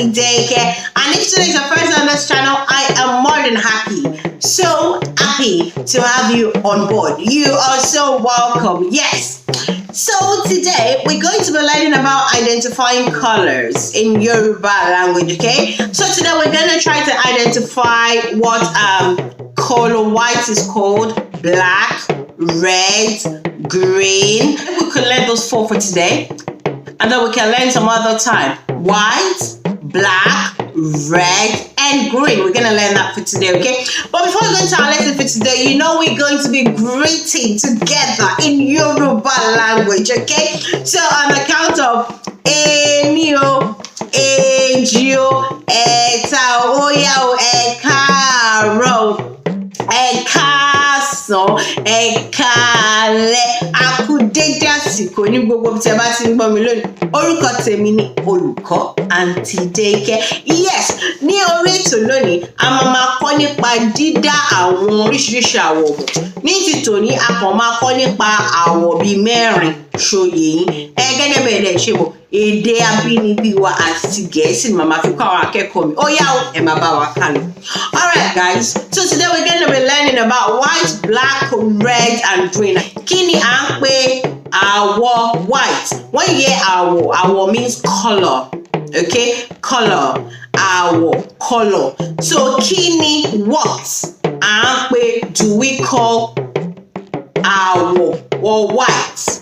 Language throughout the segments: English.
T-Dake. And if today is your first on this channel, I am more than happy. So happy to have you on board. You are so welcome. Yes. So today we're going to be learning about identifying colors in Yoruba language, okay? So today we're going to try to identify what color white is called, black, red, green. We could learn those four for today, and then we can learn some other time. White, black, red, and green. We're going to learn that for today, okay? But before we go into our lesson for today, you know we're going to be greeting together in Yoruba language, okay? So on the count of Eni o, Eji o, Eta o, Oya o, Ekaro, Ekasan, Ekale, Akudede àsìkò ní gbogbo tí ẹ bá ti ń gbọ́ mi lónìí. Orúkọ tèmi ni olùkọ́ Aunty Deke. Yes, ní orí ètò lónìí, a máa kọ́ nípa dídá àwọn oríṣiríṣi àwọ̀ mọ̀. Ní ti tòní, a kàn máa kọ́ nípa àwọ̀ bíi mẹ́rin ṣòye yín. Gẹ́gẹ́ bẹ́ẹ̀ lẹ ṣe mọ̀, èdè abínibí wa àti Gẹ̀ẹ́sì ni màmá fi kọ́ àwọn akẹ́kọ̀ọ́ mi. Ó yá o, ẹ máa bá wa kà lọ. Alright guys, so today we're going to be learning about white, black, red and green. Kí ni à ń pè àwọ̀ white? When you hear àwọ̀ means color. Okay, color, àwọ̀, color. So kí ni what à ń pè do we call àwọ̀ or white?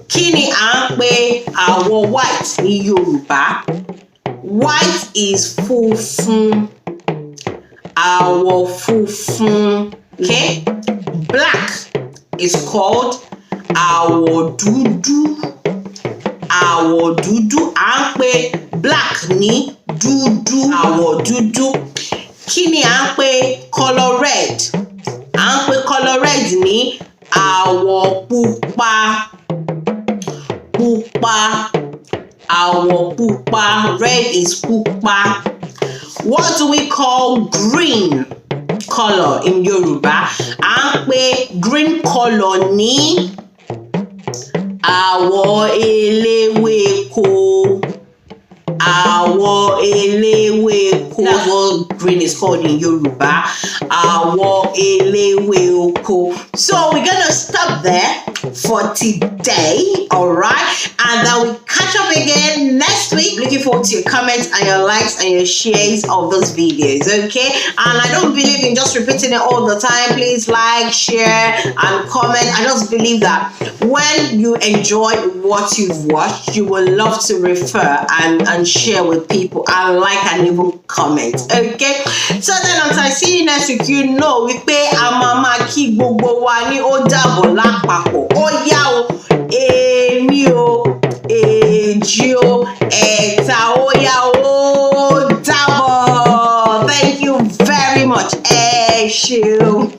Kí ni à ń pè àwọ̀ white ní Yorùbá? White is funfun. Àwọ̀ funfun. Okay? Black is called àwọ̀ dúdú. Àwọ̀ dúdú. À ń pè black ní dúdú. Àwọ̀ dúdú. Kí ni à ń pè color red? À ń pè color red ní àwọ̀ pupa. Pupa. Àwọ̀ pupa. Red is pupa. What do we call green color in Yoruba? À ń pè green color ní àwọ̀ eléwéko. Àwọ̀ eléwéko. That's what green is called in Yoruba. Àwọ̀ eléwéko. So we're gonna stop there for today, alright? And then we catch up again next week. Looking forward to your comments and your likes and your shares of those videos, okay? And I don't believe in just repeating it all the time. Please like, share, and comment. I just believe that when you enjoy what you've watched, you will love to refer and share with people and like and even comment, okay? So then until I see you next week, you know wípé a máa máa kí gbogbo wa ní ó dàbọ̀ lápapọ̀. Ó yá o, èmi o, èjì o, ẹ̀ta, ó yá o, dàbọ̀. Thank you very much. Ẹ ṣeun.